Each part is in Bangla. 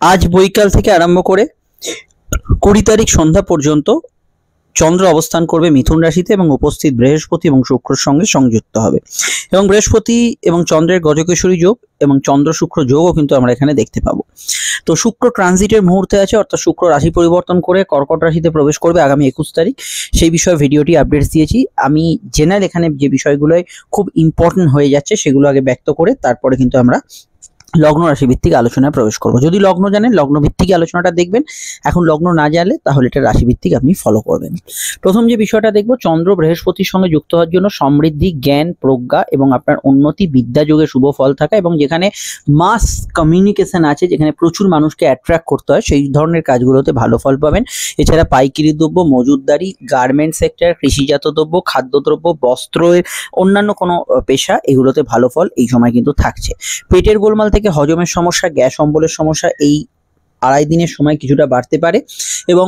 আজ বৈকাল থেকে আরম্ভ করে 20 তারিখ সন্ধ্যা পর্যন্ত চন্দ্র অবস্থান করবে মিথুন রাশিতে এবং উপস্থিত বৃহস্পতি এবং শুক্রের সঙ্গে সংযুক্ত হবে এবং বৃহস্পতি এবং চন্দ্রের গজকেশরী যোগ এবং চন্দ্র শুক্র যোগও কিন্তু আমরা এখানে দেখতে পাবো। তো শুক্র ট্রানজিটের মুহূর্তে আছে, অর্থাৎ শুক্র রাশি পরিবর্তন করে কর্কট রাশিতে প্রবেশ করবে আগামী 21 তারিখ। সেই বিষয়ে ভিডিওটি আপডেটস দিয়েছি। আমি জেনারেল এখানে যে বিষয়গুলো খুব ইম্পর্টেন্ট হয়ে যাচ্ছে সেগুলো আগে ব্যক্ত করে তারপরে কিন্তু আমরা লগ্ন রাশি ভিত্তিক আলোচনায় প্রবেশ করব। যদি লগ্ন জানেন লগ্ন ভিত্তিক আলোচনাটা দেখবেন, এখন লগ্ন না জানলে তাহলে এটা রাশি ভিত্তিক আপনি ফলো করবেন। প্রথম যে বিষয়টা দেখব, চন্দ্র বৃহস্পতির সঙ্গে যুক্ত হওয়ার জন্য সমৃদ্ধি, জ্ঞান, প্রজ্ঞা এবং আপনার উন্নতি, বিদ্যা যোগে শুভ ফল থাকা এবং যেখানে মাস কমিউনিকেশন আছে, যেখানে প্রচুর মানুষকে অ্যাট্রাক্ট করতে হয়, সেই ধরনের কাজগুলোতে ভালো ফল পাবেন। এছাড়া পাইকারি দ্রব্য, মজুতদারি, গার্মেন্ট সেক্টর, কৃষিজাত দ্রব্য, খাদ্যদ্রব্য, বস্ত্রের অন্যান্য কোনো পেশা, এগুলোতে ভালো ফল এই সময় কিন্তু থাকছে। পেটের গোলমাল থেকে হজমের সমস্যা, গ্যাস অম্বলের সমস্যা এই আড়াই দিনের সময় কিছুটা বাড়তে পারে এবং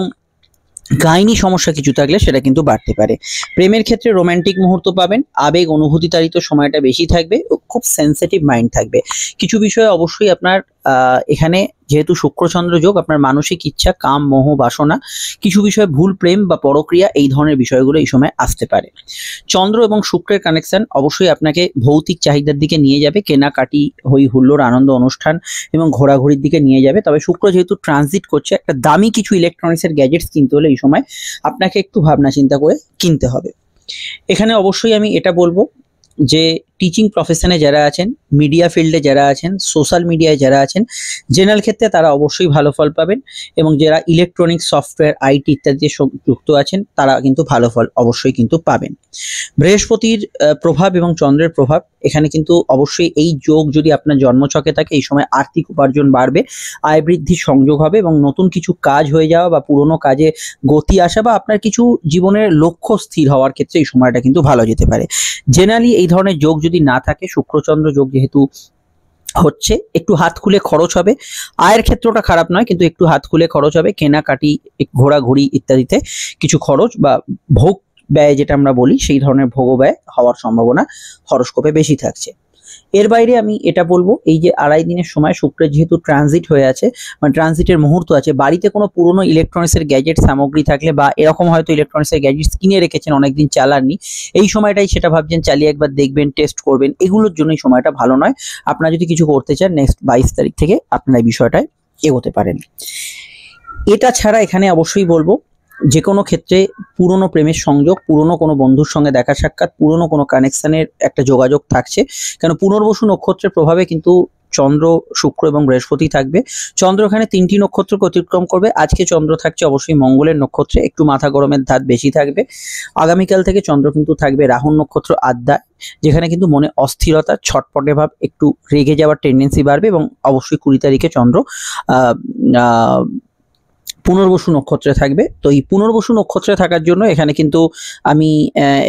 গাইনি সমস্যা কিছু থাকলে সেটা কিন্তু বাড়তে পারে। প্রেমের ক্ষেত্রে রোমান্টিক মুহূর্ত পাবেন, আবেগ অনুভূতি তাড়িত সময়টা বেশি থাকবে, খুব সেন্সিটিভ মাইন্ড থাকবে। কিছু বিষয়ে অবশ্যই আপনার এখানে যেহেতু শুক্রচন্দ্র যোগ, আপনার মানসিক ইচ্ছা, কাম, মোহ, বাসনা, কিছু বিষয়ে ভুল প্রেম বা পরক্রিয়া এই ধরনের বিষয়গুলো এই সময় আসতে পারে। চন্দ্র এবং শুক্রের কানেকশন অবশ্যই আপনাকে ভৌতিক চাহিদার দিকে নিয়ে যাবে, কেনাকাটি, হই হুল্লোড়, আনন্দ অনুষ্ঠান এবং ঘোরাঘুরির দিকে নিয়ে যাবে। তবে শুক্র যেহেতু ট্রানজিট করছে, একটা দামি কিছু ইলেকট্রনিক্সের গ্যাজেটস কিনতে হলে এই সময় আপনাকে একটু ভাবনা চিন্তা করে কিনতে হবে। এখানে অবশ্যই আমি এটা বলবো যে টিচিং প্রফেশনে যারা আছেন, মিডিয়া ফিল্ডে যারা আছেন, সোশ্যাল মিডিয়ায় যারা আছেন, জেনারেল ক্ষেত্রে তারা অবশ্যই ভালো ফল পাবেন এবং যারা ইলেকট্রনিক্স, সফটওয়্যার, আইটি ইত্যাদি যুক্ত আছেন তারা কিন্তু ভালো ফল অবশ্যই কিন্তু পাবেন। বৃহস্পতির প্রভাব এবং চন্দ্রের প্রভাব এখানে কিন্তু অবশ্যই এই যোগ যদি আপনার জন্মছকে থাকে, এই সময় আর্থিক উপার্জন বাড়বে, আয় বৃদ্ধির সংযোগ হবে এবং নতুন কিছু কাজ হয়ে যাওয়া বা পুরনো কাজে গতি আসা বা আপনার কিছু জীবনের লক্ষ্য স্থির হওয়ার ক্ষেত্রে এই সময়টা কিন্তু ভালো যেতে পারে। জেনারেলি এই ধরনের যোগ যদি না থাকে, শুক্রচন্দ্র যোগ যেহেতু হচ্ছে, একটু হাত খুলে খরচ হবে। আয়ের ক্ষেত্রটা খারাপ নয়, কিন্তু একটু হাত খুলে খরচ হবে, কেনাকাটি, ঘোরাঘুরি ইত্যাদিতে কিছু খরচ বা ভোগ ব্যয় যেটা আমরা বলি, সেই ধরনের ভোগ ব্যয় হওয়ার সম্ভাবনা হরোস্কোপে বেশি থাকছে। এর বাইরে আমি এটা বলবো, এই যে আড়াই দিনের সময় শুক্রের যেহেতু ট্রানজিট হয়ে আছে, মানে ট্রানজিটের মুহূর্ত আছে, বাড়িতে কোনো পুরনো ইলেকট্রনিক্সের গ্যাজেট সামগ্রী থাকলে বা এরকম হয়তো ইলেকট্রনিক্সের গ্যাজেটস কিনে রেখেছেন, অনেকদিন চালাননি, এই সময়টাই সেটা ভাবছেন চালিয়ে একবার দেখবেন, টেস্ট করবেন, এগুলোর জন্য এই সময়টা ভালো নয়। আপনারা যদি কিছু করতে চান, নেক্সট 22 তারিখ থেকে আপনারা এই বিষয়টায় এগোতে পারেন। এটা ছাড়া এখানে অবশ্যই বলবো, যে কোনো ক্ষেত্রে পুরনো প্রেমের সংযোগ, পুরনো কোনো বন্ধুর সঙ্গে দেখা সাক্ষাৎ, পুরনো কোনো কানেকশনের একটা যোগাযোগ থাকছে, কেন পুনর্বসু নক্ষত্রের প্রভাবে কিন্তু চন্দ্র, শুক্র এবং বৃহস্পতি থাকবে। চন্দ্র এখানে 3টি নক্ষত্র অতিক্রম করবে। আজকে চন্দ্র থাকছে অবশ্যই মঙ্গলের নক্ষত্রে, একটু মাথা গরমের ধাত বেশি থাকবে। আগামীকাল থেকে চন্দ্র কিন্তু থাকবে রাহুর নক্ষত্র আদ্যায়, যেখানে কিন্তু মনে অস্থিরতা, ছটপটে ভাব, একটু রেগে যাওয়ার টেন্ডেন্সি বাড়বে এবং অবশ্যই 20 তারিখে চন্দ্র পুনর্বসু নক্ষত্রে থাকবে। তো এই পুনর্বসু নক্ষত্রে থাকার জন্য এখানে কিন্তু আমি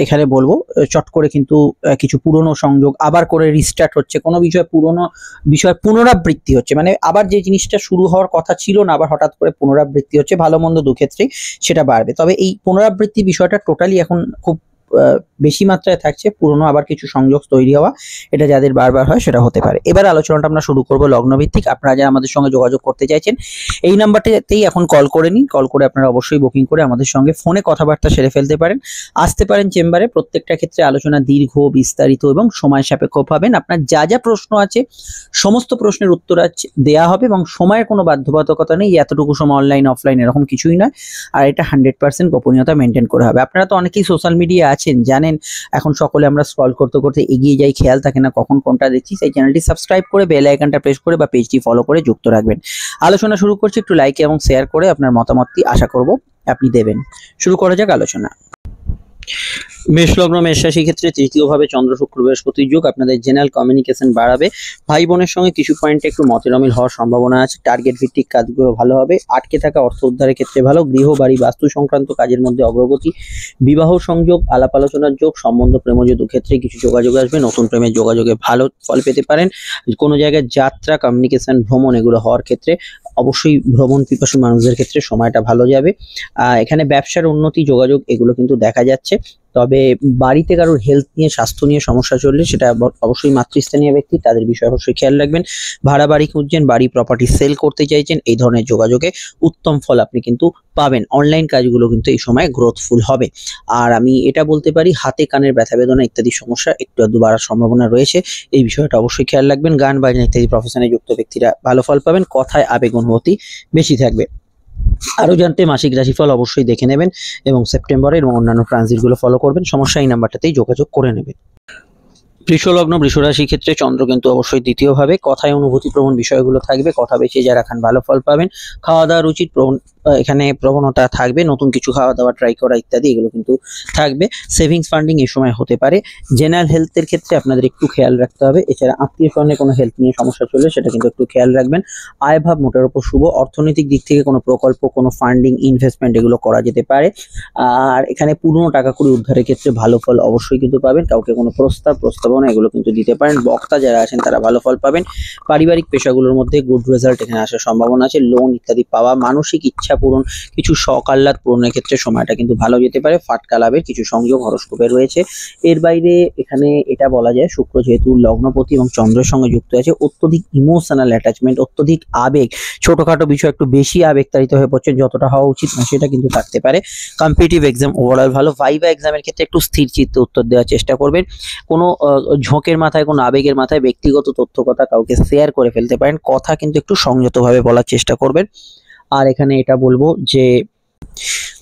এখানে বলবো, চট করে কিন্তু কিছু পুরনো সংযোগ আবার করে রিস্টার্ট হচ্ছে, কোনো পুরনো বিষয় পুনরাবৃত্তি হচ্ছে, মানে আবার যে জিনিসটা শুরু হওয়ার কথা ছিল না, আবার হঠাৎ করে পুনরাবৃত্তি হচ্ছে, ভালো মন্দ দুক্ষেত্রেই সেটা বাড়বে। তবে এই পুনরাবৃত্তি বিষয়টা টোটালি এখন খুব বেশি মাত্রায় থাকছে, পুরনো আবার কিছু সংযোগ তৈরি হওয়া, এটা যাদের বারবার হয় সেটা হতে পারে। এবার আলোচনাটা আমরা শুরু করবো লগ্নভিত্তিক। আপনারা যারা আমাদের সঙ্গে যোগাযোগ করতে চাইছেন, এই নাম্বারটাতেই এখন কল করে নিন। কল করে আপনারা অবশ্যই বুকিং করে আমাদের সঙ্গে ফোনে কথাবার্তা সেরে ফেলতে পারেন, আসতে পারেন চেম্বারে। প্রত্যেকটা ক্ষেত্রে আলোচনা দীর্ঘ, বিস্তারিত এবং সময় সাপেক্ষ পাবেন। আপনার যা যা প্রশ্ন আছে সমস্ত প্রশ্নের উত্তর দেওয়া হবে এবং সময়ের কোনো বাধ্যবাধকতা নেই, এতটুকু সময় অনলাইন অফলাইন এরকম কিছুই নয়। আর এটা 100% গোপনীয়তা মেনটেন করে হবে। আপনারা তো অনেকেই সোশ্যাল মিডিয়া আছেন, জানেন এখন সকলে আমরা স্ক্রল করতে করতে এগিয়ে যাই, খেয়াল থাকে না কখন কোনটা দেখছি। সেই চ্যানেলটি সাবস্ক্রাইব করে বেল আইকনটা প্রেস করে বা পেজটি ফলো করে যুক্ত রাখবেন। আলোচনা শুরু করছি, একটু লাইক এবং শেয়ার করে আপনার মতামতটি আশা করব আপনি দেবেন। শুরু করা যাক আলোচনা। মেষ লগ্ন, মেষ রাশি ক্ষেত্রে তৃতীয়ভাবে চন্দ্র, শুক্র, বৃহস্পতির যোগ আপনাদের জেনারেল কমিউনিকেশন বাড়াবে। ভাই বোনের সঙ্গে কিছু পয়েন্টে একটু মতের অমিল হওয়ার সম্ভাবনা আছে। টার্গেট ভিত্তিক কাজগুলো ভালো হবে। আটকে থাকা অর্থ উদ্ধারের ক্ষেত্রে ভালো। গৃহ, বাড়ি, বাস্তু সংক্রান্ত কাজের মধ্যে অগ্রগতি। বিবাহ সংযোগ, আলাপ আলোচনার যোগ, সম্বন্ধ, প্রেমজ দু ক্ষেত্রে কিছু যোগাযোগ আসবে। নতুন প্রেমের যোগাযোগে ভালো ফল পেতে পারেন। কোনো জায়গায় যাত্রা, কমিউনিকেশন, ভ্রমণ এগুলো হওয়ার ক্ষেত্রে অবশ্যই ভ্রমণ পিপাসু মানুষদের ক্ষেত্রে সময়টা ভালো যাবে। এখানে ব্যবসার উন্নতি, যোগাযোগ এগুলো কিন্তু দেখা যাচ্ছে। তবে বাড়িতে কারোর হেলথ নিয়ে, স্বাস্থ্য নিয়ে সমস্যা চললে সেটা অবশ্যই মাতৃস্থানীয় ব্যক্তি, তাদের বিষয়ে অবশ্যই খেয়াল রাখবেন। ভাড়া বাড়ি খুঁজছেন, বাড়ি প্রপার্টি সেল করতে চাইছেন, এই ধরনের যোগাযোগে উত্তম ফল আপনি কিন্তু পাবেন। অনলাইন কাজগুলো কিন্তু এই সময় গ্রোথফুল হবে। আর আমি এটা বলতে পারি, হাতে কানের ব্যথা বেদনা ইত্যাদি সমস্যা একটু আধটু বাড়ার সম্ভাবনা রয়েছে, এই বিষয়টা অবশ্যই খেয়াল রাখবেন। গান বাজনা ইত্যাদি প্রফেশনে যুক্ত ব্যক্তিরা ভালো ফল পাবেন, কথায় আবেগ অনুভূতি বেশি থাকবে। আরও জানতে মাসিক রাশিফল অবশ্যই দেখে নেবেন এবং সেপ্টেম্বরের এবং অন্যান্য ট্রানজিটগুলো ফলো করবেন। সমস্যা এই নাম্বারটাতেই যোগাযোগ করে নেবেন। বৃষলগ্ন বৃষ রাশির ক্ষেত্রে চন্দ্র কিন্তু অবশ্যই দ্বিতীয়ভাবে, কথায় অনুভূতি প্রবণ বিষয়গুলো থাকবে, কথা বেশি যারা খান ভালো ফল পাবেন। খাওয়া দাওয়ার উচিত এখানে প্রবণতা থাকবে, নতুন কিছু খাওয়া দাওয়া ট্রাই করা ইত্যাদি এগুলো কিন্তু থাকবে। সেভিংস ফান্ডিং এই সময় হতে পারে। জেনারেল হেলথের ক্ষেত্রে আপনাদের একটু খেয়াল রাখতে হবে। এছাড়া আত্মীয় স্বজনের কোনো হেলথ নিয়ে সমস্যা চললে সেটা কিন্তু একটু খেয়াল রাখবেন। আয়ভাব মোটের উপর শুভ। অর্থনৈতিক দিক থেকে কোনো প্রকল্প, কোনো ফান্ডিং, ইনভেস্টমেন্ট এগুলো করা যেতে পারে। আর এখানে পুরনো টাকা কড়ি উদ্ধারের ক্ষেত্রে ভালো ফল অবশ্যই কিন্তু পাবেন। কাউকে কোনো প্রস্তাবনা এগুলো কিন্তু দিতে পারেন। বক্তা যারা আছেন তারা ভালো ফল পাবেন। পারিবারিক পেশাগুলোর মধ্যে গুড রেজাল্ট এখানে আসার সম্ভাবনা আছে। লোন ইত্যাদি পাওয়া, মানসিক ইচ্ছা পূরণ, কিছু শখ আহ্লাদ পূরণের ক্ষেত্রে সময়টা কিন্তু ভালো যেতে পারে। ফাটকা লাভের কিছু সংযোগ হরস্কোপে রয়েছে। এর বাইরে এখানে এটা বলা যায়, শুক্র যেহেতু লগ্নপতি এবং চন্দ্রের সঙ্গে যুক্ত আছে, অত্যধিক ইমোশনাল অ্যাটাচমেন্ট, অত্যধিক আবেগ, ছোটখাটো বিষয় একটু বেশি আবেগতাড়িত হয়ে পড়ছে, যতটা হওয়া উচিত না সেটা কিন্তু থাকতে পারে। কম্পিটিটিভ এক্সাম ওভারঅল ভালো। ভাইভা এক্সামের ক্ষেত্রে একটু স্থির চিত্তে উত্তর দেওয়ার চেষ্টা করবেন। কোনো ঝোঁকের মাথায়, কোনো আবেগের মাথায় ব্যক্তিগত তথ্য কথা কাউকে শেয়ার করে ফেলতে পারেন। কথা কিন্তু একটু সংযতভাবে বলার চেষ্টা করবেন। আর এখানে এটা বলবো যে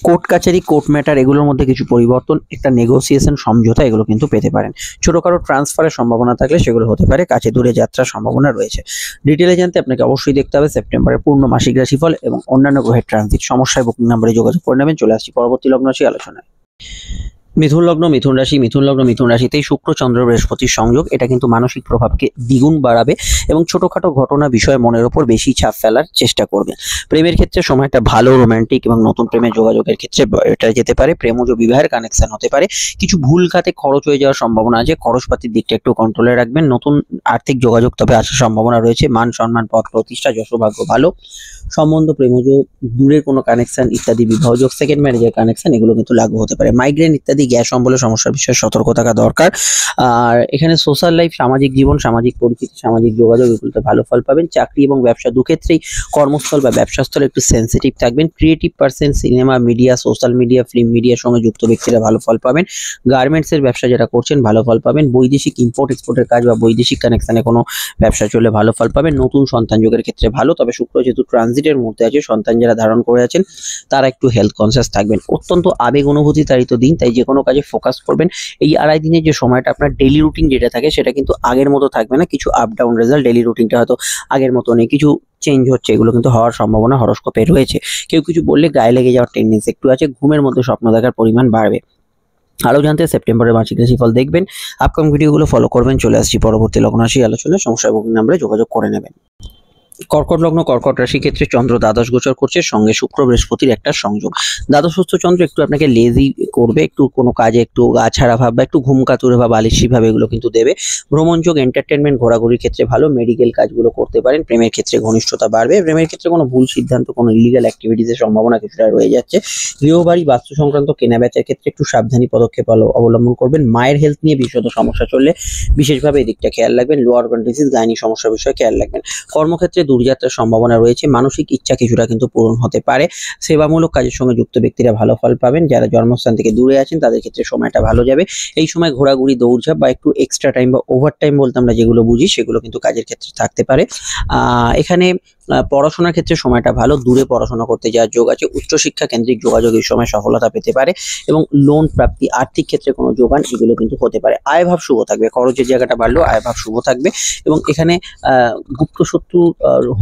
কোর্ট কাছারি, কোর্ট ম্যাটার এগুলোর মধ্যে কিছু পরিবর্তন, একটা নেগোসিয়েশন, সমঝোতা এগুলো কিন্তু পেতে পারেন। ছোটখাটো ট্রান্সফারের সম্ভাবনা থাকলে সেগুলো হতে পারে। কাছে দূরে যাত্রার সম্ভাবনা রয়েছে। ডিটেলে জানতে আপনাকে অবশ্যই দেখতে হবে সেপ্টেম্বরের পূর্ণ মাসিক রাশিফল এবং অন্যান্য গ্রহের ট্রানজিট। সমস্যায় বুকিং নাম্বারে যোগাযোগ করে নেবেন। চলে আসছি পরবর্তী লগ্ন রাশি আলোচনায়। মিথুন লগ্ন, মিথুন রাশি। মিথুন লগ্ন, মিথুন রাশিতেই শুক্র চন্দ্র বৃহস্পতির সংযোগ। এটা কিন্তু মানসিক প্রভাবকে দ্বিগুণ বাড়াবে এবং ছোটখাটো ঘটনা বিষয় মনের ওপর বেশি ছাপ ফেলার চেষ্টা করবে। প্রেমের ক্ষেত্রে সময়টা ভালো, রোমান্টিক এবং নতুন প্রেমের যোগাযোগের ক্ষেত্রে এটা যেতে পারে। প্রেমজ বিবাহের কানেকশন হতে পারে। কিছু ভুল খাতে খরচ হয়ে যাওয়ার সম্ভাবনা আছে। খরচপাতির দিকটা একটু কন্ট্রোলে রাখবেন। নতুন আর্থিক যোগাযোগ তবে আসার সম্ভাবনা রয়েছে। মান সম্মান, পদ প্রতিষ্ঠা, যশোভাগ্য ভালো। সম্বন্ধ, প্রেমজ, দূরের কোনো কানেকশন ইত্যাদি, বিবাহযোগ, সেকেন্ড ম্যারেজের কানেকশন এগুলো কিন্তু লাগু হতে পারে। মাইগ্রেন ইত্যাদি গ্যাস অম্বলের সমস্যার বিষয়ে সতর্ক থাকা দরকার। আর এখানে সোশ্যাল লাইফ, সামাজিক জীবন, সামাজিক পরিচিতি, সামাজিক যোগাযোগ এগুলোতে ভালো ফল পাবেন। চাকরি এবং ব্যবসা দুক্ষেত্রেই কর্মস্থল বা ব্যবসাস্থলে একটু সেন্সিটিভ থাকবেন। Creative person, cinema, media, social media, film মিডিয়ার সঙ্গে যুক্ত ব্যক্তিরা ভালো ফল পাবেন। গার্মেন্টসের ব্যবসা যারা করছেন ভালো ফল পাবেন। বৈদেশিক ইম্পোর্ট এক্সপোর্টের কাজ বা বৈদেশিক কানেকশনে কোনো ব্যবসা চললে ভালো ফল পাবেন। নতুন সন্তান যোগের ক্ষেত্রে ভালো। তবে শুক্র যেহেতু ট্রানজিটের মধ্যে আছে, সন্তান যারা ধারণ করে আছেন তারা একটু হেলথ কনসিয়াস থাকবেন। অত্যন্ত আবেগ অনুভূতি তাড়িত দিন, তাই যে কোনো কাজে ফোকাস করবেন। এই আড়াই দিনের যে সময়টা আপনার ডেইলি রুটিন যেটা থাকে সেটা কিন্তু আগের মতো থাকবে না। কিছু আপ ডাউন রেজাল্ট, ডেইলি রুটিনটা হয়তো আগের মতো নেই, কিছু চেঞ্জ হচ্ছে, এগুলো কিন্তু হওয়ার সম্ভাবনা হরস্কোপে রয়েছে। কেউ কিছু বললে গায়ে লেগে যাওয়ার টেন্ডেন্সি একটু আছে। ঘুমের মধ্যে স্বপ্ন দেখার পরিমাণ বাড়বে। আরও জানতে সেপ্টেম্বরের মাসিক রাশিফল দেখবেন। আপকামিং ভিডিওগুলো ফলো করবেন। চলে আসছি পরবর্তী লগ্ন রাশি আলোচনায়। সমস্যা বুকিং নাম্বারে যোগাযোগ করে নেবেন। কর্কট লগ্ন, কর্কট রাশি ক্ষেত্রে চন্দ্র দ্বাদশ গোচর করছে, সঙ্গে শুক্র বৃহস্পতির একটা সংযোগ। দ্বাদশস্থ চন্দ্র একটু আপনাকে লেজি করবে, একটু কোনো কাজে একটু আছাড়া ভাব বা একটু ঘুমকাতুরে ভাব, আলিসি ভাব এগুলো কিন্তু দেবে। ভ্রমণযোগ, এন্টারটেনমেন্ট, ঘোরাঘুরির ক্ষেত্রে ভালো। মেডিকেল কাজগুলো করতে পারেন। প্রেমের ক্ষেত্রে ঘনিষ্ঠতা বাড়বে। প্রেমের ক্ষেত্রে কোনো ভুল সিদ্ধান্ত, কোনো ইলিগাল অ্যাক্টিভিটিসের সম্ভাবনা কিছুটা রয়ে যাচ্ছে। গৃহবাড়ি, বাস্তু সংক্রান্ত কেনাবেচার ক্ষেত্রে একটু সাবধানী পদক্ষেপ অবলম্বন করবেন। মায়ের হেলথ নিয়ে বিশদ সমস্যা চললে বিশেষভাবে এদিকটা খেয়াল রাখবেন। লোয়ার অর্গান ডিজিজ, গাইনি সমস্যার বিষয়ে খেয়াল রাখবেন। কর্মক্ষেত্রে দূরযাত্রার সম্ভাবনা রয়েছে। মানসিক ইচ্ছা কিছুটা কিন্তু পূরণ হতে পারে। সেবামূলক কাজের সঙ্গে যুক্ত ব্যক্তিরা ভালো ফল পাবেন। যারা জন্মস্থান থেকে দূরে আছেন তাদের ক্ষেত্রে সময়টা ভালো যাবে। এই সময় ঘোরাঘুরি, দৌড়ঝাঁপ বা একটু এক্সট্রা টাইম বা ওভার টাইম বলতে আমরা যেগুলো বুঝি সেগুলো কিন্তু কাজের ক্ষেত্রে থাকতে পারে। এখানে পড়াশোনার ক্ষেত্রে সময়টা ভালো। দূরে পড়াশোনা করতে যাওয়ার যোগ আছে। উচ্চশিক্ষা কেন্দ্রিক যোগাযোগ এই সময় সফলতা পেতে পারে এবং লোন প্রাপ্তি, আর্থিক ক্ষেত্রে কোনো যোগান এগুলো কিন্তু হতে পারে। আয়ভাব শুভ থাকবে। খরচের জায়গাটা বাড়লেও আয়ভাব শুভ থাকবে এবং এখানে গুপ্ত শত্রু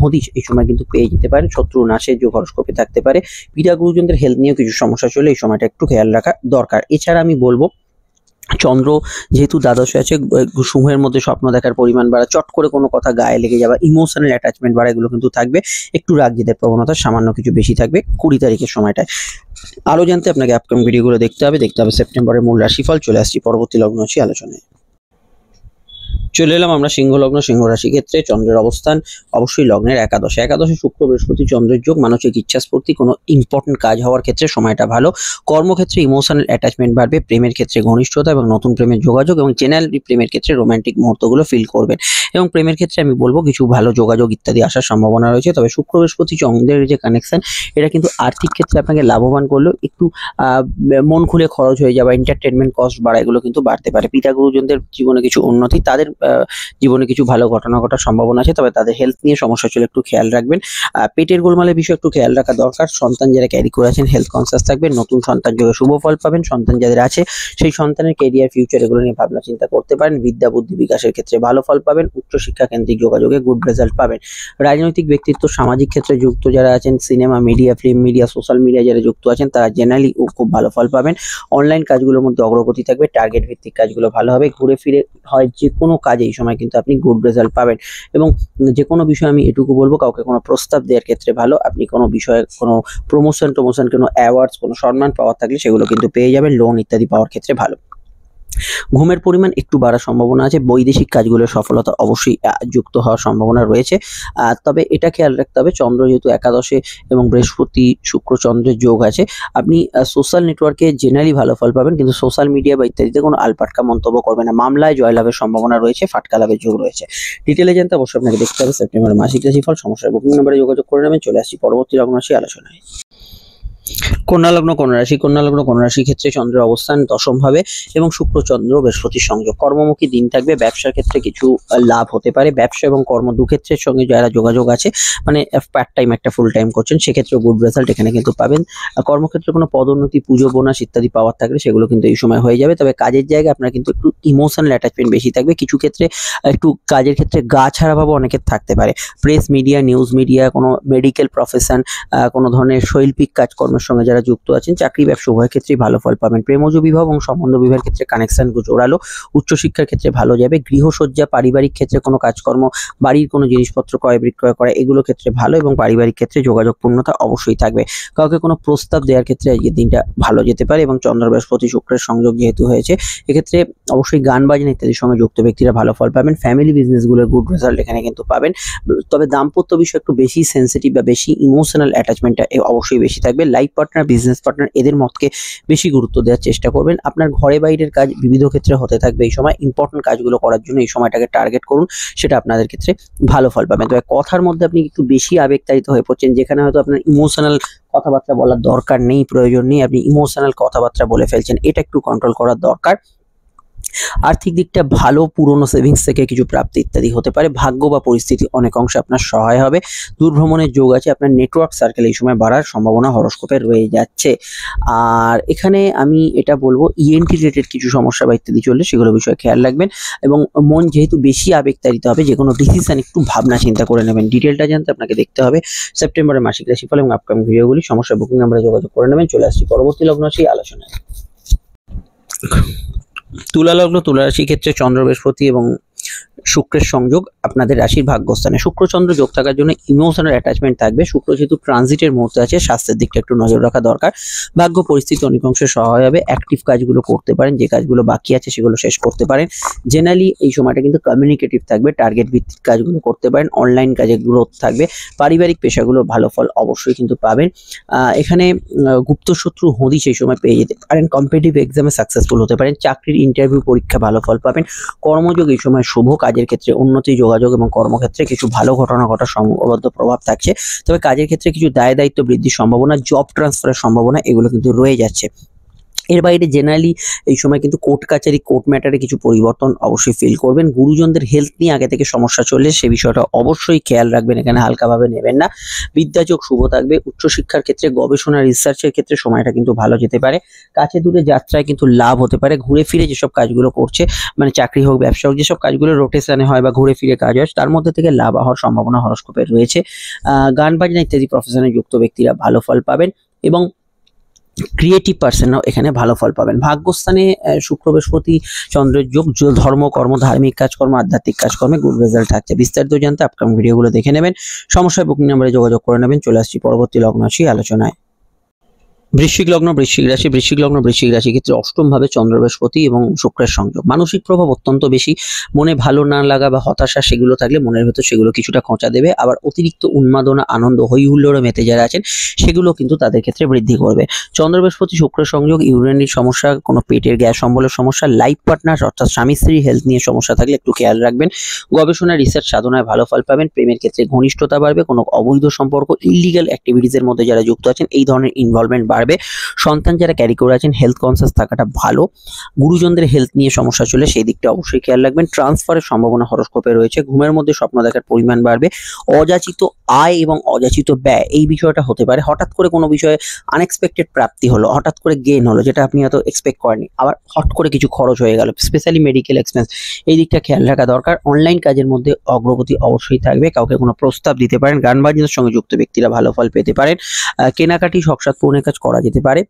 হদিশ এই সময় কিন্তু পেয়ে যেতে পারেন। শত্রু নাশের যোগ হরস্কোপে থাকতে পারে। পিতা গুরুজনদের হেলথ নিয়েও কিছু সমস্যা চলে এই সময়টা একটু খেয়াল রাখা দরকার। এছাড়া আমি বলবো চন্দ্র যেহেতু দ্বাদশে আছে, সমূহের মধ্যে স্বপ্ন দেখার পরিমাণ বাড়া, চট করে কোনো কথা গায়ে লেগে যাওয়া, ইমোশনাল অ্যাটাচমেন্ট বাড়া এগুলো কিন্তু থাকবে। একটু রাগ জেদের প্রবণতা সামান্য কিছু বেশি থাকবে 20 তারিখের সময়টায়। আরও জানতে আপনাকে আপকামিং ভিডিওগুলো দেখতে হবে সেপ্টেম্বরের মূল রাশিফল। চলে আসছি পরবর্তী লগ্ন রাশি আলোচনায়। চলে এলাম আমরা সিংহ লগ্ন সিংহ রাশি ক্ষেত্রে চন্দ্রের অবস্থান অবশ্যই লগ্নের একাদশে শুক্র বৃহস্পতি চন্দ্রের যোগ, মানসিক ইচ্ছাস্ফূর্তি, কোনো ইম্পর্টেন্ট কাজ হওয়ার ক্ষেত্রে সময়টা ভালো। কর্মক্ষেত্রে ইমোশনাল অ্যাটাচমেন্ট বাড়বে, প্রেমের ক্ষেত্রে ঘনিষ্ঠতা এবং নতুন প্রেমের যোগাযোগ এবং জেনারেলি প্রেমের ক্ষেত্রে রোমান্টিক মুহূর্তগুলো ফিল করবেন। এবং প্রেমের ক্ষেত্রে আমি বলবো কিছু ভালো যোগাযোগ ইত্যাদি আসার সম্ভাবনা রয়েছে। তবে শুক্র বৃহস্পতি চন্দ্রের যে কানেকশন, এটা কিন্তু আর্থিক ক্ষেত্রে আপনাকে লাভবান করলেও একটু মন খুলে খরচ হয়ে যাওয়া, এন্টারটেনমেন্ট কস্ট বাড়া, এগুলো কিন্তু বাড়তে পারে। পিতা গুরুজনদের জীবনে কিছু উন্নতি, তাদের জীবনে কিছু ভালো ঘটনা ঘটার সম্ভাবনা আছে। তবে তাদের হেলথ নিয়ে সমস্যা চলে একটু খেয়াল রাখবেন। পেটের গোলমালের বিষয়ে একটু খেয়াল রাখা দরকার। সন্তান যারা ক্যারি করে আছেন হেলথ কনসিয়াস থাকবেন। নতুন সন্তান যোগে শুভ ফল পাবেন। সন্তান যাদের আছে সেই সন্তানের ক্যারিয়ার, ফিউচার এগুলো নিয়ে ভাবনা চিন্তা করতে পারেন। বিদ্যা বুদ্ধি বিকাশের ক্ষেত্রে ভালো ফল পাবেন। উচ্চশিক্ষা কেন্দ্রিক যোগাযোগে গুড রেজাল্ট পাবেন। রাজনৈতিক ব্যক্তিত্ব, সামাজিক ক্ষেত্রে যুক্ত যারা আছেন, cinema, media, film media, social media যারা যুক্ত আছেন, তারা জেনারেলি খুব ভালো ফল পাবেন। অনলাইন কাজগুলোর মধ্যে অগ্রগতি থাকবে। টার্গেট ভিত্তিক কাজগুলো ভালো হবে। ঘুরে ফিরে হয় যে কোনো কাজে এই সময় কিন্তু আপনি গুড রেজাল্ট পাবেন। এবং যে কোনো বিষয়ে আমি এটুকু বলবো, কাউকে কোনো প্রস্তাব দেওয়ার ক্ষেত্রে ভালো। আপনি কোনো বিষয়ে কোনো প্রমোশন, কোনো অ্যাওয়ার্ডস, কোনো সম্মান পাওয়ার থাকলে সেগুলো কিন্তু পেয়ে যাবেন। লোন ইত্যাদি পাওয়ার ক্ষেত্রে ভালো। ঘুমের পরিমাণ একটু বাড়ার সম্ভাবনা আছে। বৈদেশিক কাজগুলোর সফলতা অবশ্যই যুক্ত হওয়ার সম্ভাবনা রয়েছে। তবে এটা খেয়াল রাখতে হবে, চন্দ্র যেহেতু একাদশে এবং বৃহস্পতি শুক্র চন্দ্রের যোগ আছে, আপনি সোশ্যাল নেটওয়ার্কে জেনারেলি ভালো ফল পাবেন, কিন্তু সোশ্যাল মিডিয়া বা ইত্যাদিতে কোনো আলপাটকা মন্তব্য করবেন না। মামলায় জয়লাভের সম্ভাবনা রয়েছে, ফাটকা লাভের যোগ রয়েছে। ডিটেলে জানতে অবশ্যই আপনাকে দেখতে হবে সেপ্টেম্বরের মাসিক রাশিফল। সমস্যার বুকিং নম্বরে যোগাযোগ করে নেবেন। চলে আসছি পরবর্তী লগ্ন রাশি আলোচনায়। কন্যা লগ্ন কন্যা রাশির ক্ষেত্রে চন্দ্রের অবস্থান দশম ভাবে এবং শুক্র চন্দ্র বৃহস্পতির সংযোগ। কর্মমুখী দিন থাকবে। ব্যবসার ক্ষেত্রে কিছু লাভ হতে পারে। ব্যবসা এবং কর্ম দু ক্ষেত্রের সঙ্গে যারা যোগাযোগ আছে, মানে পার্ট টাইম একটা ফুল টাইম করছেন, সেক্ষেত্রে গুড রেজাল্ট এখানে কিন্তু পাবেন। কর্মক্ষেত্রে কোনো পদোন্নতি, পুজো, বোনাস ইত্যাদি পাওয়ার থাকলে সেগুলো কিন্তু এই সময় হয়ে যাবে। তবে কাজের জায়গায় আপনার কিন্তু একটু ইমোশনাল অ্যাটাচমেন্ট বেশি থাকবে। কিছু ক্ষেত্রে একটু কাজের ক্ষেত্রে গা ছাড়া ভাবে অনেকের থাকতে পারে। প্রেস মিডিয়া, নিউজ মিডিয়া, কোনো মেডিকেল প্রফেশন, কোনো ধরনের শৈল্পিক কাজকর্মের সঙ্গে যারা যুক্ত আছেন, চাকরি ব্যবসা উভয় ক্ষেত্রেই ভালো ফল পাবেন। প্রেমজ বিবাহ এবং সম্বন্ধ বিবাহের ক্ষেত্রে কানেকশন জোরালো। উচ্চশিক্ষার ক্ষেত্রে ভালো যাবে। গৃহসজ্জা, পারিবারিক ক্ষেত্রে কোনো কাজকর্ম, বাড়ির কোনো জিনিসপত্র ক্রয় বিক্রয় করা, এগুলো ক্ষেত্রে ভালো। এবং পারিবারিক ক্ষেত্রে যোগাযোগ পূর্ণতা অবশ্যই থাকবে। কাউকে কোনো প্রস্তাব দেওয়ার ক্ষেত্রে আজকের দিনটা ভালো যেতে পারে। এবং চন্দ্র বৃহস্পতি শুক্রের সংযোগ যেহেতু হয়েছে, এক্ষেত্রে অবশ্যই গান বাজনা ইত্যাদির সঙ্গে যুক্ত ব্যক্তিরা ভালো ফল পাবেন। ফ্যামিলি বিজনেসগুলোর গুড রেজাল্ট এখানে কিন্তু পাবেন। তবে দাম্পত্য বিষয় একটু বেশি সেন্সিটিভ বা বেশি ইমোশনাল অ্যাটাচমেন্টটা অবশ্যই বেশি থাকবে। লাইফ পার্টনার, বিজনেস পার্টনার, এদের মতকে বেশি গুরুত্ব দেওয়ার চেষ্টা করবেন। আপনার ঘরে বাইরের কাজ বিবিধ ক্ষেত্রে হতে থাকবে এই সময়। ইম্পর্টেন্ট কাজগুলো করার জন্য এই সময়টাকে টার্গেট করুন, সেটা আপনাদের ক্ষেত্রে ভালো ফল পাবেন। তবে কথার মধ্যে আপনি একটু বেশি আবেগতাড়িত হয়ে পড়ছেন, যেখানে হয়তো আপনার ইমোশনাল কথাবার্তা বলার দরকার নেই, প্রয়োজন নেই, আপনি ইমোশনাল কথাবার্তা বলে ফেলছেন, এটা একটু কন্ট্রোল করার দরকার। আর্থিক দিকটা ভালো। পুরনো সেভিংস থেকে কিছু প্রাপ্তি ইত্যাদি হতে পারে। ভাগ্য বা পরিস্থিতি অনেক অংশে আপনার সহায় হবে। দূরভ্রমণের যোগ আছে। আপনার নেটওয়ার্ক সার্কেল এই সময় বাড়ার সম্ভাবনা হরোস্কোপে রয়ে যাচ্ছে। আর এখানে আমি এটা বলবো, ইএনটি রিলেটেড কিছু সমস্যা বা ইত্যাদি চললে সেগুলো বিষয়ে খেয়াল রাখবেন। এবং মন যেহেতু বেশি আবেগতাড়িত হবে, যে কোনো ডিসিশন একটু ভাবনা চিন্তা করে নেবেন। ডিটেলটা জানতে আপনাকে দেখতে হবে সেপ্টেম্বরের মাসিক রাশিফল এবং আপকামিং ভিডিওগুলি। সমস্যা বুকিং নাম্বারে যোগাযোগ করে নেবেন। চলে আসছি পরবর্তী লগ্ন সেই আলোচনায়। তুলা লগ্ন তুলা রাশির ক্ষেত্রে চন্দ্র বৃহস্পতি এবং শুক্রের সংযোগ আপনাদের রাশির ভাগ্যস্থানে। শুক্র চন্দ্র যোগ থাকার জন্য ইমোশনাল অ্যাটাচমেন্ট থাকবে। শুক্র যেহেতু ট্রানজিটের মুহূর্তে আছে, স্বাস্থ্যের দিকটা একটু নজর রাখা দরকার। ভাগ্য পরিস্থিতি অনেক অংশে সহায় হবে। অ্যাক্টিভ কাজগুলো করতে পারেন, যে কাজগুলো বাকি আছে সেগুলো শেষ করতে পারেন। জেনারেলি এই সময়টা কিন্তু কমিউনিকেটিভ থাকবে। টার্গেট ভিত্তিক কাজগুলো করতে পারেন। অনলাইন কাজে গ্রোথ থাকবে। পারিবারিক পেশাগুলো ভালো ফল অবশ্যই কিন্তু পাবেন। এখানে গুপ্ত শত্রু হদিশ এই সময় পেয়ে যেতে পারেন। কম্পিটিটিভ এক্সামে সাকসেসফুল হতে পারেন। চাকরির ইন্টারভিউ পরীক্ষা ভালো ফল পাবেন। কর্মযোগ এই সময় শুভ। কাজের ক্ষেত্রে উন্নতি, যোগাযোগ এবং কর্মক্ষেত্রে কিছু ভালো ঘটনা ঘটার সম্ভাব্য প্রভাব থাকছে। তবে কাজের ক্ষেত্রে কিছু দায়িত্ব বৃদ্ধির সম্ভাবনা, জব ট্রান্সফারের সম্ভাবনা এগুলো কিন্তু রয়ে যাচ্ছে। এর বাইরে জেনারেলি এই সময় কিন্তু কোর্ট কাচারি, কোর্ট ম্যাটারে কিছু পরিবর্তন অবশ্যই ফিল করবেন। গুরুজনদের হেলথ নিয়ে আগে থেকে সমস্যা চললে সে বিষয়টা অবশ্যই খেয়াল রাখবেন, এখানে হালকাভাবে নেবেন না। বিদ্যাযোগ শুভ থাকবে। উচ্চশিক্ষার ক্ষেত্রে, গবেষণা, রিসার্চের ক্ষেত্রে সময়টা কিন্তু ভালো যেতে পারে। কাছে দূরে যাত্রায় কিন্তু লাভ হতে পারে। ঘুরে ফিরে যেসব কাজগুলো করছে, মানে চাকরি হোক, ব্যবসা হোক, যেসব কাজগুলো রোটেশনে হয় বা ঘুরে ফিরে কাজ হয়, তার মধ্যে থেকে লাভ হওয়ার সম্ভাবনা হরোস্কোপে রয়েছে। গান বাজনা ইত্যাদি প্রফেশনে যুক্ত ব্যক্তিরা ভালো ফল পাবেন এবং ক্রিয়েটিভ পার্সনরাও এখানে ভালো ফল পাবেন। ভাগ্যস্থানে শুক্র বৃহস্পতি চন্দ্রের যোগ। ধর্ম, কর্ম, ধার্মিক কাজকর্ম, আধ্যাত্মিক কাজকর্মে গুড রেজাল্ট থাকছে। বিস্তারিত জানতে আপকামিং ভিডিওগুলো দেখে নেবেন। সমস্যায় বুকিং নাম্বারে যোগাযোগ করে নেবেন। চলে আসছি পরবর্তী লগ্ন রাশি আলোচনায়। বৃশ্চিক লগ্ন বৃশ্চিক রাশি, বৃশ্চিক লগ্ন বৃশ্চিক রাশি ক্ষেত্রে অষ্টম ভাবে চন্দ্র বৃহস্পতি এবং শুক্রের সংযোগ। মানসিক প্রভাব অত্যন্ত বেশি, মনে ভালো না লাগা বা হতাশা সেগুলো থাকলে মনের ভেতর সেগুলো কিছুটা খোঁচা দেবে। আবার অতিরিক্ত উন্মাদনা, আনন্দ, হই হুল্লোড়ে মেতে যারা আছেন সেগুলো কিন্তু তাদের ক্ষেত্রে বৃদ্ধি করবে। চন্দ্র বৃহস্পতি শুক্রের সংযোগ, ইউরিনারির সমস্যা, কোনো পেটের গ্যাস অম্বলের সমস্যা, লাইফ পার্টনার অর্থাৎ স্বামী স্ত্রীর হেলথ নিয়ে সমস্যা থাকলে একটু খেয়াল রাখবেন। গবেষণা, রিসার্চ, সাধনায় ভালো ফল পাবেন। প্রেমের ক্ষেত্রে ঘনিষ্ঠতা বাড়বে। কোনো অবৈধ সম্পর্ক, ইলিগাল অ্যাক্টিভিটিসের মধ্যে যারা যুক্ত আছেন এই ধরনের ইনভলভমেন্ট বাড়বে। সন্তান যারা ক্যারি করে আছেন হেলথ কনসিয়াস থাকাটা ভালো। গুরুজনদের হেলথ নিয়ে সমস্যা চলে সেই দিকটা অবশ্যই খেয়াল রাখবেন। ট্রান্সফারের সম্ভাবনা হরোস্কোপে রয়েছে। ঘুমের মধ্যে স্বপ্ন দেখার পরিমাণ বাড়বে। অযাচিত আয় এবং অযাচিত ব্যয় এই বিষয়টা হতে পারে। হঠাৎ করে কোনো বিষয়ে আনএক্সপেক্টেড প্রাপ্তি হলো, হঠাৎ করে গেইন হলো যেটা আপনি হয়তো এক্সপেক্ট করেননি, আবার হট করে কিছু খরচ হয়ে গেল, স্পেশালি মেডিকেল এক্সপেন্স, এই দিকটা খেয়াল রাখা দরকার। অনলাইন কাজের মধ্যে অগ্রগতি অবশ্যই থাকবে। কাউকে কোনো প্রস্তাব দিতে পারেন। গান বাজনার সঙ্গে যুক্ত ব্যক্তিরা ভালো ফল পেতে পারেন। কেনাকাটি, শখসাদ পূরণের কাজ করা যেতে পারে।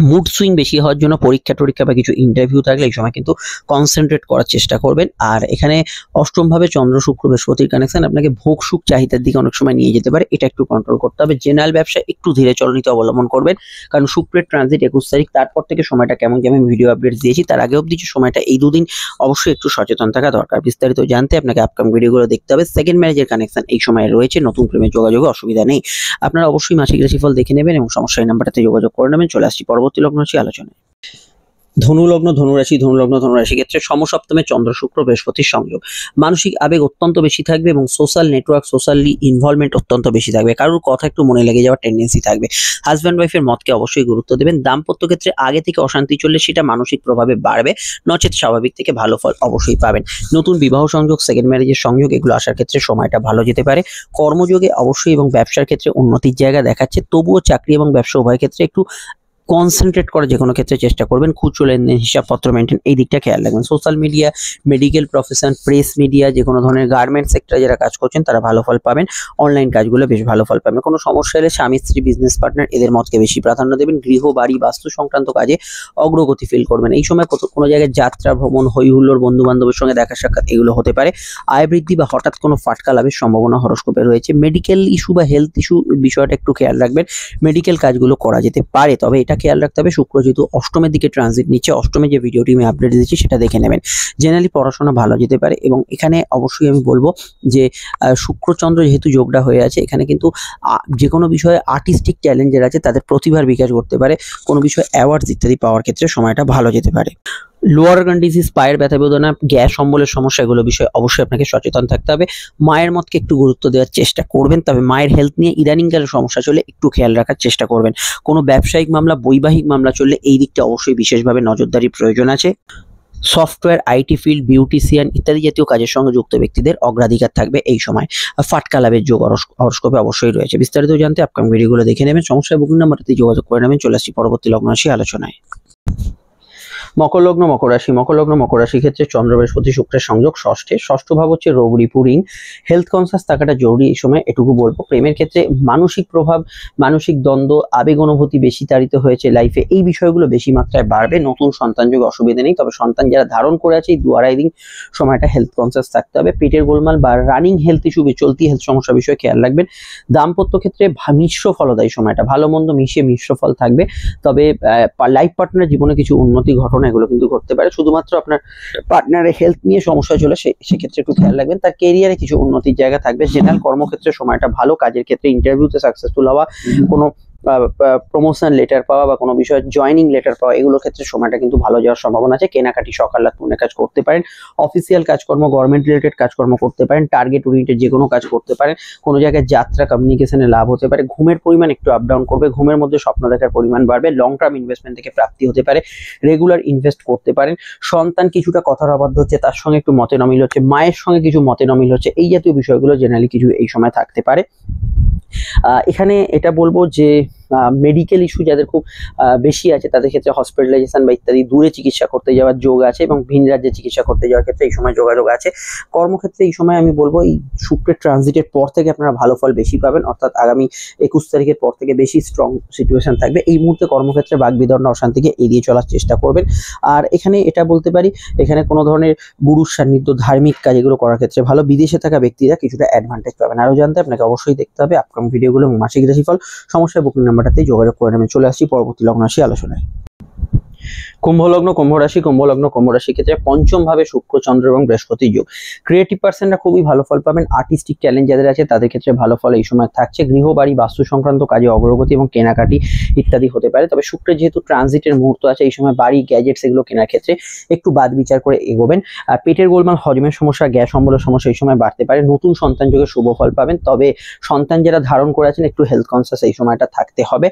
মুড সুইং বেশি হওয়ার জন্য পরীক্ষা বা কিছু ইন্টারভিউ থাকলে এই সময় কিন্তু কনসেন্ট্রেট করার চেষ্টা করবেন। আর এখানে অষ্টম ভাবে চন্দ্র শুক্র বৃহস্পতির কানেকশন আপনাকে ভোগ সুখ চাহিদার দিকে অনেক সময় নিয়ে যেতে পারে, এটা একটু কন্ট্রোল করতে হবে। জেনারেল ব্যবসা একটু ধীরে চলনীতি অবলম্বন করবেন, কারণ শুক্রের ট্রানজিট 21 তারিখ, তারপর থেকে সময়টা কেমন যেমন ভিডিও আপডেট দিয়েছি তার আগে অবধি যে সময়টা এই দুদিন অবশ্যই একটু সচেতন থাকা দরকার। বিস্তারিত জানতে আপনাকে আপকামিং ভিডিওগুলো দেখতে হবে। সেকেন্ড ম্যারেজের কানেকশন এই সময় রয়েছে, নতুন প্রেমের যোগাযোগে অসুবিধা নেই। আপনারা অবশ্যই মাসিক রাশিফল দেখে নেবেন এবং সমস্যা এই নাম্বারটাতে যোগাযোগ করে নেবেন। চলে আসছি পরবর্তী লগ্ন আলোচনা। ধনু লগ্ন ধনুরাশি, ধনু লগ্ন ধনুরাশি ক্ষেত্রে সমসপ্তমে চন্দ্র শুক্র বৃহস্পতির সংযোগ। মানসিক আবেগ অত্যন্ত বেশি থাকবে এবং সোশ্যাল নেটওয়ার্ক, সোশ্যালি ইনভলভমেন্ট অত্যন্ত বেশি থাকবে। কারোর কথা একটু মনে লেগে যাওয়ার টেন্ডেন্সি থাকবে। হাজব্যান্ড ওয়াইফের মতকে অবশ্যই গুরুত্ব দেবেন। দাম্পত্য ক্ষেত্রে আগে থেকে অশান্তি চললে সেটা মানসিক প্রভাবে বাড়বে, নচেত স্বাভাবিক থেকে ভালো ফল অবশ্যই পাবেন। নতুন বিবাহ সংযোগ, সেকেন্ড ম্যারেজের সংযোগ এগুলো আসার ক্ষেত্রে সময়টা ভালো যেতে পারে। কর্মযোগে অবশ্যই এবং ব্যবসার ক্ষেত্রে উন্নতির জায়গা দেখাচ্ছে। তবুও চাকরি এবং ব্যবসা উভয় ক্ষেত্রে একটু কনসেন্ট্রেট করে যে কোনো ক্ষেত্রে চেষ্টা করবেন। খুচরো লেনদেন, হিসাবপত্র মেনটেন এই দিকটা খেয়াল রাখবেন। Social media, medical profession, press media, যে কোনো ধরনের গার্মেন্টস সেক্টরে যারা কাজ করছেন তারা ভালো ফল পাবেন। অনলাইন কাজগুলো বেশ ভালো ফল পাবেন। কোনো সমস্যা এলে স্বামী স্ত্রী, বিজনেস পার্টনার এদের মতকে বেশি প্রাধান্য দেবেন। গৃহ বাড়ি বাস্তু সংক্রান্ত কাজে অগ্রগতি ফিল করবেন। এই সময় কোনো জায়গায় যাত্রা, ভ্রমণ, হই হুল্লোড়, বন্ধু বান্ধবের সঙ্গে দেখা সাক্ষাৎ এগুলো হতে পারে। আয় বৃদ্ধি বা হঠাৎ কোনো ফাটকা লাভের সম্ভাবনা হরোস্কোপে রয়েছে। মেডিকেল ইস্যু বা হেলথ ইস্যু বিষয়টা একটু খেয়াল রাখবেন। মেডিকেল কাজগুলো করা যেতে পারে, তবে এটা খেয়াল রাখতে হবে শুক্র যেহেতু অষ্টমের দিকে ট্রানজিট নিচ্ছে, অষ্টমে যে ভিডিওটি আমি আপডেট দিচ্ছি সেটা দেখে নেবেন। জেনারেলি পড়াশোনা ভালো যেতে পারে এবং এখানে অবশ্যই আমি বলবো যে শুক্রচন্দ্র যেহেতু যোগটা হয়ে আছে, এখানে কিন্তু যে কোনো বিষয়ে আর্টিস্টিক ট্যালেন্ট যারা আছে তাদের প্রতিভার বিকাশ করতে পারে। কোনো বিষয়ে অ্যাওয়ার্ডস ইত্যাদি পাওয়ার ক্ষেত্রে সময়টা ভালো যেতে পারে। লোয়ার অর্গান ডিজিজ, পায়ের ব্যথা বেদনা, গ্যাস অম্বলের সমস্যা এগুলো বিষয়ে অবশ্যই আপনাকে সচেতন থাকতে হবে। মায়ের মতকে একটু গুরুত্ব দেওয়ার চেষ্টা করবেন, তবে মায়ের হেলথ নিয়ে ইদানিংকালের সমস্যা চলে একটু খেয়াল রাখার চেষ্টা করবেন। কোনো ব্যবসায়িক মামলা, বৈবাহিক মামলা চললে এই দিকটা অবশ্যই বিশেষভাবে নজরদারির প্রয়োজন আছে। সফটওয়্যার, আইটি ফিল্ড, বিউটিশিয়ান ইত্যাদি জাতীয় কাজের সঙ্গে যুক্ত ব্যক্তিদের অগ্রাধিকার থাকবে এই সময়। ফাটকা লাভের যোগ হরোস্কোপে অবশ্যই রয়েছে। বিস্তারিত জানতে আপকামিং ভিডিওগুলো দেখে নেবেন। সমস্যায় বুকিং নাম্বারটাতে যোগাযোগ করে নেবেন। চলে আসছি পরবর্তী লগ্ন রাশি আলোচনায়। মকর লগ্ন মকর রাশি, মকর লগ্ন মকর রাশি ক্ষেত্রে চন্দ্র বৃহস্পতি শুক্রের সংযোগ ষষ্ঠে। ষষ্ঠ ভাব হচ্ছে রোগ রিপুরিং। হেলথ কনসাস থাকাটা জরুরি এই সময়, এটুকু বলবো। প্রেমের ক্ষেত্রে মানসিক প্রভাব, মানসিক দ্বন্দ্ব, আবেগ অনুভূতি বেশি তাড়িত হয়েছে লাইফে, এই বিষয়গুলো বেশি মাত্রায় বাড়বে। নতুন সন্তান যোগ অসুবিধা নেই, তবে সন্তান যারা ধারণ করে আছে এই 2-2.5 দিন সময়টা হেলথ কনসাস থাকতে হবে। পেটের গোলমাল বা রানিং হেলথ ইস্যু, চলতি হেলথ সমস্যা বিষয়ে খেয়াল রাখবেন। দাম্পত্য ক্ষেত্রে মিশ্র ফলদায়ী সময়টা, ভালো মন্দ মিশিয়ে মিশ্র ফল থাকবে। তবে লাইফ পার্টনার জীবনে কিছু উন্নতি ঘটনা এগুলো কিন্তু করতে পারে। শুধুমাত্র আপনার পার্টনারের হেলথ নিয়ে সমস্যা চলে সেক্ষেত্রে একটু খেয়াল রাখবেন। তার কেরিয়ারে কিছু উন্নতির জায়গা থাকবে। জেনারেল কর্মক্ষেত্রে সময়টা ভালো। কাজের ক্ষেত্রে ইন্টারভিউতে সাকসেসফুল হওয়া, কোনো প্রমোশন লেটার পাওয়া বা কোনো বিষয়ে জয়নিং লেটার পাওয়া এগুলোর ক্ষেত্রে সময়টা কিন্তু ভালো যাওয়ার সম্ভাবনা আছে। কেনাকাটি, সকাল্লাদ পূর্ণের কাজ করতে পারেন। অফিসিয়াল কাজকর্ম, গভর্নমেন্ট রিলেটেড কাজকর্ম করতে পারেন। টার্গেট ওরিয়েন্টেড যে কোনো কাজ করতে পারেন। কোনো জায়গায় যাত্রা, কমিউনিকেশনে লাভ হতে পারে। ঘুমের পরিমাণ একটু আপ ডাউন করবে। ঘুমের মধ্যে স্বপ্ন দেখার পরিমাণ বাড়বে। লং টার্ম ইনভেস্টমেন্ট থেকে প্রাপ্তি হতে পারে। রেগুলার ইনভেস্ট করতে পারেন। সন্তান কিছুটা কথার অবাধ্য হচ্ছে, তার সঙ্গে একটু মতে নমিল হচ্ছে, মায়ের সঙ্গে কিছু মতে নমিল হচ্ছে, এই জাতীয় বিষয়গুলো জেনারেলি কিছু এই সময় থাকতে পারে। এখানে এটা বলবো যে মেডিকেল ইস্যু যাদের খুব বেশি আছে তাদের ক্ষেত্রে হসপিটালাইজেশন বা ইত্যাদি দূরে চিকিৎসা করতে যাওয়ার যোগ আছে এবং ভিন রাজ্যে চিকিৎসা করতে যাওয়ার ক্ষেত্রে এই সময় যোগাযোগ আছে। কর্মক্ষেত্রে এই সময় আমি বলবো এই শুক্রের ট্রানজিটের পর থেকে আপনারা ভালো ফল বেশি পাবেন, অর্থাৎ আগামী 21 তারিখের পর থেকে বেশি স্ট্রং সিচুয়েশন থাকবে। এই মুহূর্তে কর্মক্ষেত্রে বাগবিতণ্ডা, অশান্তিকে এড়িয়ে চলার চেষ্টা করবেন। আর এখানে এটা বলতে পারি, এখানে কোনো ধরনের গুরুর সান্নিধ্য, ধার্মিক কাজ এগুলো করার ক্ষেত্রে ভালো। বিদেশে থাকা ব্যক্তিরা কিছুটা অ্যাডভান্টেজ পাবেন। আরো জানতে আপনাকে অবশ্যই দেখতে হবে আপকামিং ভিডিওগুলো এবং মাসিক রাশিফল। সমস্যায় বুকিং নাম্বার নাম্বারটাতে যোগাযোগ করে নেবেন। চলে আসছি পরবর্তী লগ্ন রাশি আলোচনায়। কুম্ভ লগ্ন, কুম্ভ রাশি, কুম্ভ লগ্ন, কুম্ভ রাশির ক্ষেত্রে পঞ্চম ভাবে শুক্র, চন্দ্র এবং বৃহস্পতি যোগ। ক্রিয়েটিভ পার্সনরা খুবই ভালো ফল পাবেন। আর্টিস্টিক ট্যালেন্ট যাদের আছে তাদের ক্ষেত্রে ভালো ফল এই সময় থাকছে। গৃহবাড়ি, বাস্তু সংক্রান্ত কাজে অগ্রগতি এবং কেনাকাটি ইত্যাদি হতে পারে। তবে শুক্রের যেহেতু ট্রানজিটের মুহূর্ত আছে, এই সময় বাড়ি, গ্যাজেটস এগুলো কেনার ক্ষেত্রে একটু বাদ বিচার করে এগোবেন। আর পেটের গোলমাল, হজমের সমস্যা, গ্যাস অম্বলের সমস্যা এই সময় বাড়তে পারে। নতুন সন্তান যোগে শুভ ফল পাবেন। তবে সন্তান যারা ধারণ করে আছেন একটু হেলথ কনসিয়াস এই সময়টা থাকতে হবে।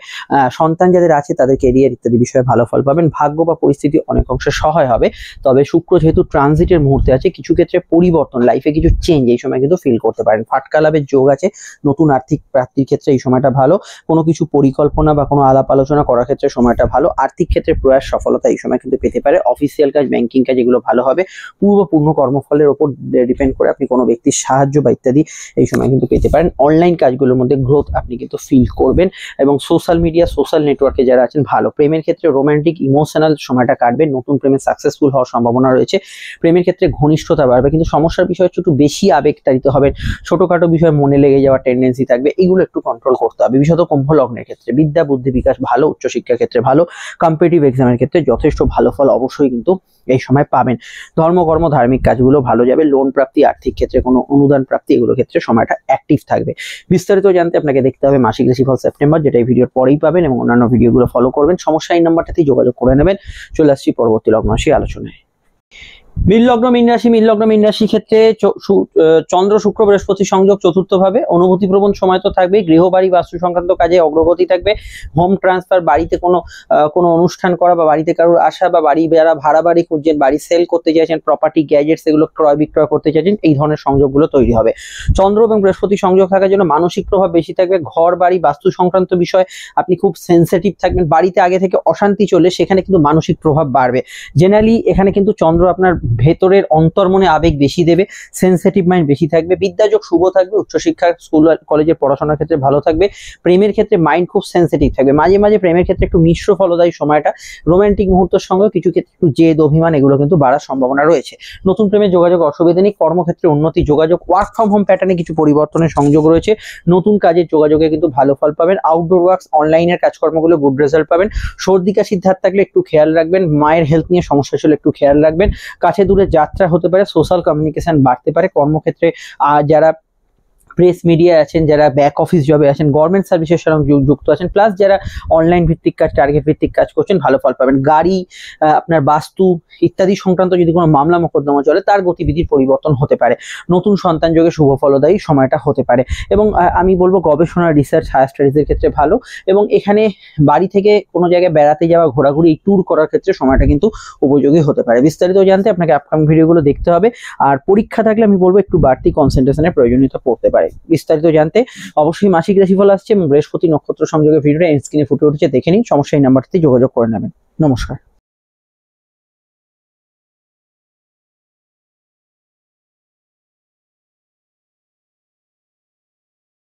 সন্তান যাদের আছে তাদের কেরিয়ার ইত্যাদি বিষয়ে ভালো ফল পাবেন। ভাগ্য বা পরিস্থিতি অনেক অংশে সহায় হবে। তবে শুক্র যেহেতু ট্রানজিটের মুহূর্তে আছে, কিছু ক্ষেত্রে পরিবর্তন, লাইফে কিছু চেঞ্জ এই সময় কিন্তু ফিল করতে পারেন। ফাটকা লাভের যোগ আছে। নতুন আর্থিক প্রাপ্তির ক্ষেত্রে এই সময়টা ভালো। কোনো কিছু পরিকল্পনা বা কোনো আলাপ আলোচনা করার ক্ষেত্রে সময়টা ভালো। আর্থিক ক্ষেত্রে প্রয়াস সফলতা এই সময় কিন্তু পেতে পারে। অফিসিয়াল কাজ, ব্যাংকিং কাজ এগুলো ভালো হবে। পূর্ণ কর্মফলের উপর ডিপেন্ড করে আপনি কোনো ব্যক্তির সাহায্য বা ইত্যাদি এই সময় কিন্তু পেতে পারেন। অনলাইন কাজগুলোর মধ্যে গ্রোথ আপনি কিন্তু ফিল করবেন। এবং সোশ্যাল মিডিয়া, সোশ্যাল নেটওয়ার্কে যারা আছেন ভালো। প্রেমের ক্ষেত্রে রোমান্টিক ইমোশনাল সময়টা কাটবে। নতুন প্রেমে সাকসেসফুল হওয়ার সম্ভাবনা রয়েছে। প্রেমের ক্ষেত্রে ঘনিষ্ঠতা বাড়বে, কিন্তু সমস্যার বিষয় হচ্ছে একটু বেশি আবেগতাড়িত হবেন। ছোটখাটো বিষয় মনে লেগে যাওয়ার টেন্ডেন্সি থাকবে, এগুলো একটু কন্ট্রোল করতে হবে। বিশেষত কুম্ভ লগ্নের ক্ষেত্রে বিদ্যা বুদ্ধি বিকাশ ভালো, উচ্চশিক্ষার ক্ষেত্রে ভালো, কম্পিটিটিভ এক্সামের ক্ষেত্রে যথেষ্ট ভালো ফল অবশ্যই কিন্তু এই সময় পাবেন। ধর্মকর্ম, ধার্মিক কাজগুলো ভালো যাবে। লোন প্রাপ্তি, আর্থিক ক্ষেত্রে কোনো অনুদান প্রাপ্তি এগুলো ক্ষেত্রে সময়টা অ্যাক্টিভ থাকবে। বিস্তারিত জানতে আপনাকে দেখতে হবে মাসিক রাশিফল সেপ্টেম্বর, যেটা এই ভিডিওর পরেই পাবেন, এবং অন্যান্য ভিডিওগুলো ফলো করবেন। সমস্যা এই নাম্বারটাতেই যোগাযোগ করে নেবেন। চলে আসছি পরবর্তী লগ্ন রাশি আলোচনায়। মীন লগ্ন, মীন রাশি, মীন লগ্ন, মীন রাশি ক্ষেত্রে চন্দ্র, শুক্র, বৃহস্পতি সংযোগ চতুর্থ ভাবে। অনুভূতি প্রবণ সময় তো থাকবে। গৃহবাড়ি, বাস্তু সংক্রান্ত কাজে অগ্রগতি থাকবে। হোম ট্রান্সফার, বাড়িতে কোনো অনুষ্ঠান করা বা বাড়িতে কারোর আসা, বা বাড়ি যারা ভাড়া বাড়ি খুঁজছেন, বাড়ি সেল করতে চাইছেন, প্রপার্টি, গ্যাজেটস এগুলো ক্রয় বিক্রয় করতে চাইছেন, এই ধরনের সংযোগগুলো তৈরি হবে। চন্দ্র এবং বৃহস্পতি সংযোগ থাকার জন্য মানসিক প্রভাব বেশি থাকবে। ঘর বাড়ি, বাস্তু সংক্রান্ত বিষয় আপনি খুব সেন্সিটিভ থাকবেন। বাড়িতে আগে থেকে অশান্তি চলে, সেখানে কিন্তু মানসিক প্রভাব বাড়বে। জেনারেলি এখানে কিন্তু চন্দ্র আপনার ভেতরের অন্তর্মনে আবেগ বেশি দেবে। সেন্সিটিভ মাইন্ড বেশি থাকবে। বিদ্যাযোগ শুভ থাকবে। উচ্চশিক্ষা, স্কুল কলেজের পড়াশোনার ক্ষেত্রে ভালো থাকবে। প্রেমের ক্ষেত্রে মাইন্ড খুব সেন্সিটিভ থাকবে। মাঝে মাঝে প্রেমের ক্ষেত্রে একটু মিশ্র ফলদায়ী সময়টা। রোমান্টিক মুহূর্তের সঙ্গে কিছু ক্ষেত্রে একটু জেদ, অভিমান এগুলো কিন্তু বাড়ার সম্ভাবনা রয়েছে। নতুন প্রেমের যোগাযোগ অসুবিধা নেই। কর্মক্ষেত্রে উন্নতি, যোগাযোগ, ওয়ার্ক ফ্রম হোম প্যাটার্নে কিছু পরিবর্তনের সংযোগ রয়েছে। নতুন কাজের যোগাযোগে কিন্তু ভালো ফল পাবেন। আউটডোর ওয়ার্কস, অনলাইনের কাজকর্মগুলো গুড রেজাল্ট পাবেন। সর্দি কাশির ধার থাকলে একটু খেয়াল রাখবেন। মায়ের হেলথ নিয়ে সমস্যা ছিল একটু খেয়াল রাখবেন। কাছে দূরে যাত্রা হতে পারে। সোশ্যাল কমিউনিকেশন বাড়তে পারে। কর্মক্ষেত্রে যারা প্রেস মিডিয়া আছেন, যারা ব্যাক অফিস জবে আছেন, গভর্নমেন্ট সার্ভিসের সঙ্গে যুক্ত আছেন, প্লাস যারা অনলাইন ভিত্তিক কাজ, টার্গেট ভিত্তিক কাজ করছেন, ভালো ফল পাবেন। গাড়ি, আপনার বাস্তু ইত্যাদি সংক্রান্ত যদি কোনো মামলা মোকদ্দমা চলে, তার গতিবিধির পরিবর্তন হতে পারে। নতুন সন্তান যোগে শুভ ফলদায়ী সময়টা হতে পারে। এবং আমি বলবো গবেষণা, রিসার্চ, হায়ার স্টাডিজের ক্ষেত্রে ভালো। এবং এখানে বাড়ি থেকে কোনো জায়গায় বেড়াতে যাওয়া, ঘোরাঘুরি, ট্যুর করার ক্ষেত্রে সময়টা কিন্তু উপযোগী হতে পারে। বিস্তারিত জানতে আপনাকে আপকামিং ভিডিওগুলো দেখতে হবে। আর পরীক্ষা থাকলে আমি বলবো একটু বাড়তি কনসেন্ট্রেশনের প্রয়োজনীয়তা পড়তে পারে। বিস্তারিত জানতে অবশ্যই মাসিক রাশিফল আসছে এবং বৃহস্পতি নক্ষত্র সংযোগের ভিডিওটা স্ক্রিনে ফুটে উঠেছে, দেখে নিন। সমস্যা এই নাম্বারটিতে যোগাযোগ করে নেবেন। নমস্কার।